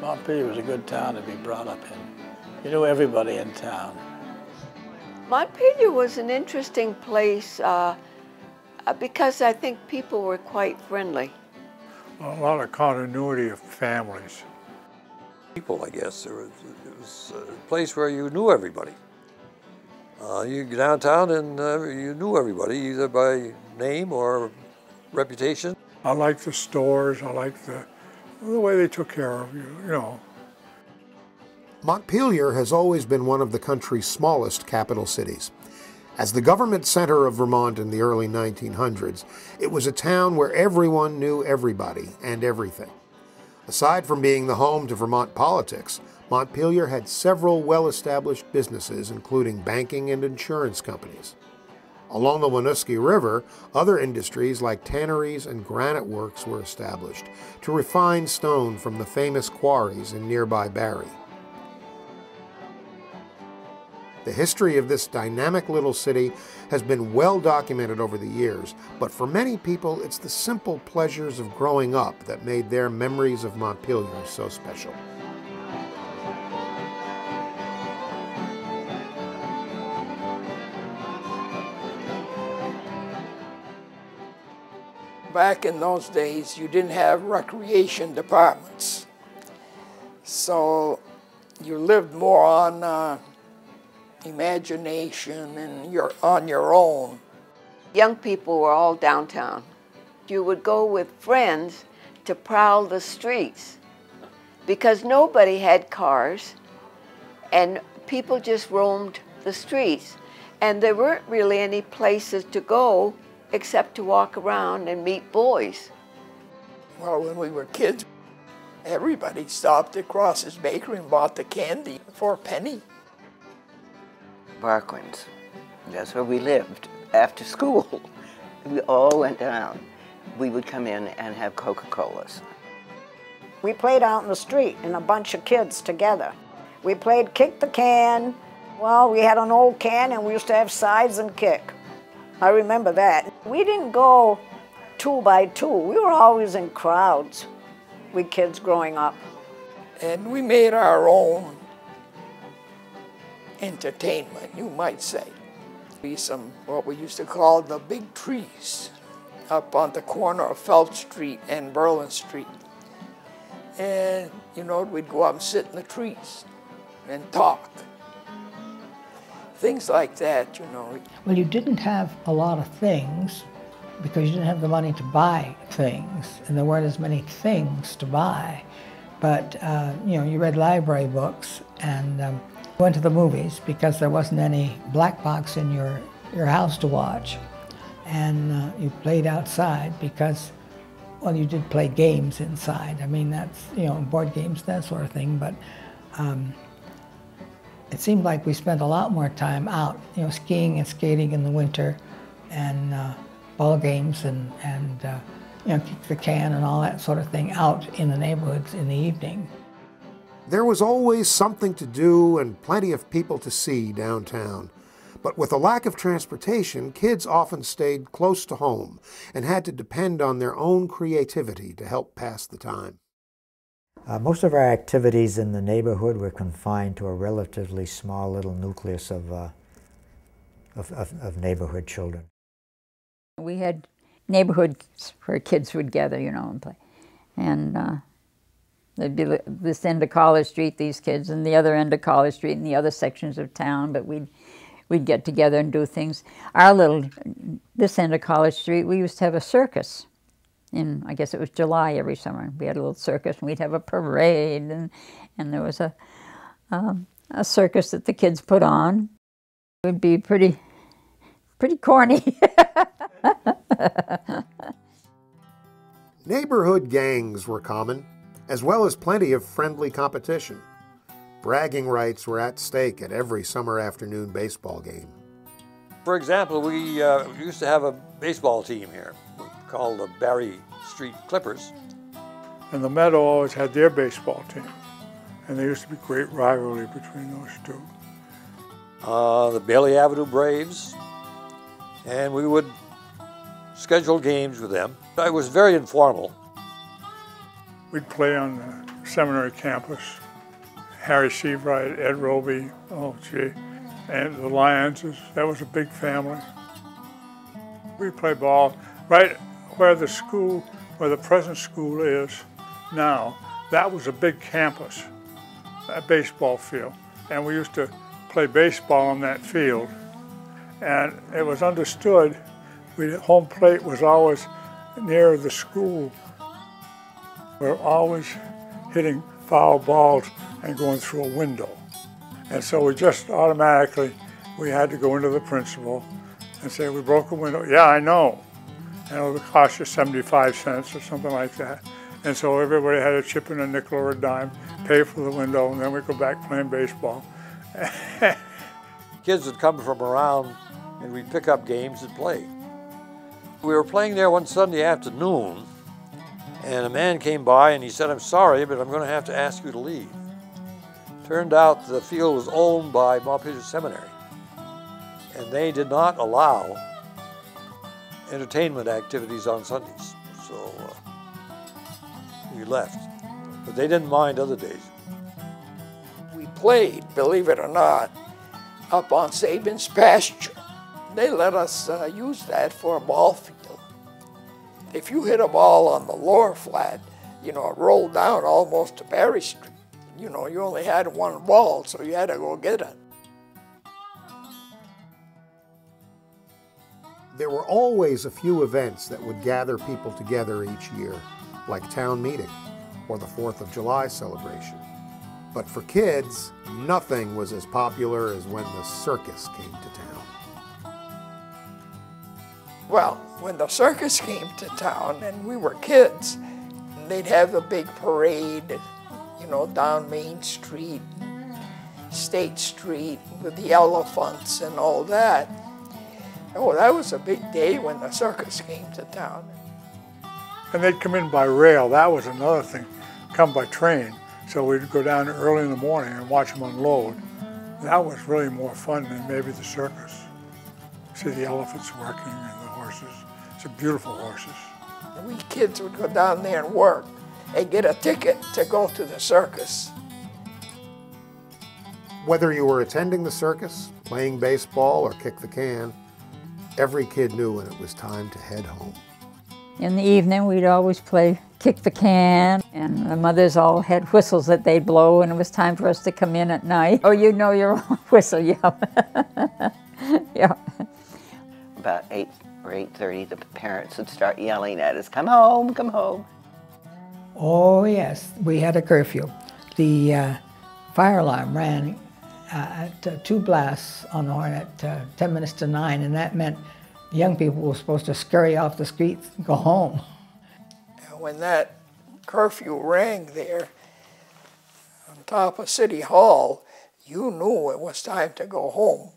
Montpelier was a good town to be brought up in. You knew everybody in town. Montpelier was an interesting place because I think people were quite friendly. A lot of continuity of families. People, I guess. It was a place where you knew everybody. You go downtown and you knew everybody, either by name or reputation. I liked the stores. I liked the way they took care of you, you know. Montpelier has always been one of the country's smallest capital cities. As the government center of Vermont in the early 1900s, it was a town where everyone knew everybody and everything. Aside from being the home to Vermont politics, Montpelier had several well-established businesses, including banking and insurance companies. Along the Winooski River, other industries like tanneries and granite works were established to refine stone from the famous quarries in nearby Barrie. The history of this dynamic little city has been well documented over the years, but for many people, it's the simple pleasures of growing up that made their memories of Montpelier so special. Back in those days, you didn't have recreation departments. So you lived more on imagination and you're on your own. Young people were all downtown. You would go with friends to prowl the streets because nobody had cars and people just roamed the streets. And there weren't really any places to go except to walk around and meet boys. Well, when we were kids, everybody stopped at Cross's Bakery and bought the candy for a penny. Barquins. That's where we lived. After school, we all went down. We would come in and have Coca-Colas. We played out in the street in a bunch of kids together. We played kick the can. Well, we had an old can and we used to have sides and kick. I remember that. We didn't go 2 by 2. We were always in crowds, we kids growing up. And we made our own entertainment, you might say. What we used to call the big trees up on the corner of Felt Street and Berlin Street. And, you know, we'd go up and sit in the trees and talk. Things like that, you know. Well, you didn't have a lot of things because you didn't have the money to buy things, and there weren't as many things to buy. But, you know, you read library books and went to the movies because there wasn't any black box in your house to watch. And you played outside because, well, you did play games inside. I mean, that's, you know, board games, that sort of thing, but it seemed like we spent a lot more time out, you know, skiing and skating in the winter and ball games and you know, kick the can and all that sort of thing out in the neighborhoods in the evening. There was always something to do and plenty of people to see downtown. But with a lack of transportation, kids often stayed close to home and had to depend on their own creativity to help pass the time. Most of our activities in the neighborhood were confined to a relatively small little nucleus of neighborhood children. We had neighborhoods where kids would gather, you know, and play. And there'd be this end of College Street, these kids, and the other end of College Street and the other sections of town, but we'd get together and do things. This end of College Street, we used to have a circus. I guess it was July every summer. We had a little circus and we'd have a parade and there was a circus that the kids put on. It would be pretty corny. Neighborhood gangs were common, as well as plenty of friendly competition. Bragging rights were at stake at every summer afternoon baseball game. For example, we used to have a baseball team here called the Barrie Street Clippers. And the Meadow always had their baseball team. And there used to be great rivalry between those two. The Bailey Avenue Braves. And we would schedule games with them. It was very informal. We'd play on seminary campus. Harry Seabright, Ed Roby, oh gee, and the Lyonses, that was a big family. We played ball right where the school, where the present school is now. That was a big campus, a baseball field. And we used to play baseball on that field. And it was understood, home plate was always near the school. We're always hitting foul balls and going through a window. And so we just automatically, we had to go into the principal and say, we broke a window. Yeah, I know. And it would cost you 75 cents or something like that. And so everybody had to chip in a nickel or a dime, pay for the window, and then we'd go back playing baseball. Kids would come from around and we'd pick up games and play. We were playing there one Sunday afternoon, and a man came by and he said, I'm sorry, but I'm going to have to ask you to leave. Turned out the field was owned by Montpelier Seminary, and they did not allow entertainment activities on Sundays. So we left, but they didn't mind other days. We played, believe it or not, up on Sabin's pasture. They let us use that for a ball field. If you hit a ball on the lower flat, you know, it rolled down almost to Barry Street. You know, you only had one ball, so you had to go get it. There were always a few events that would gather people together each year, like town meeting or the 4th of July celebration. But for kids, nothing was as popular as when the circus came to town. Well, when the circus came to town and we were kids, they'd have a big parade, you know, down Main Street, State Street with the elephants and all that. Oh, that was a big day when the circus came to town. And they'd come in by rail. That was another thing. Come by train. So we'd go down early in the morning and watch them unload. That was really more fun than maybe the circus. See the elephants working and the horses. It's beautiful horses. We kids would go down there and work and get a ticket to go to the circus. Whether you were attending the circus, playing baseball, or kick the can, every kid knew when it was time to head home. In the evening, we'd always play kick the can, and the mothers all had whistles that they'd blow, and it was time for us to come in at night. Oh, you know your own whistle, yeah. Yeah. About 8 or 8:30, the parents would start yelling at us, come home, come home. Oh, yes, we had a curfew. The fire alarm ran at 2 blasts on the horn at 10 minutes to 9, and that meant young people were supposed to scurry off the streets and go home. When that curfew rang there on top of City Hall, you knew it was time to go home.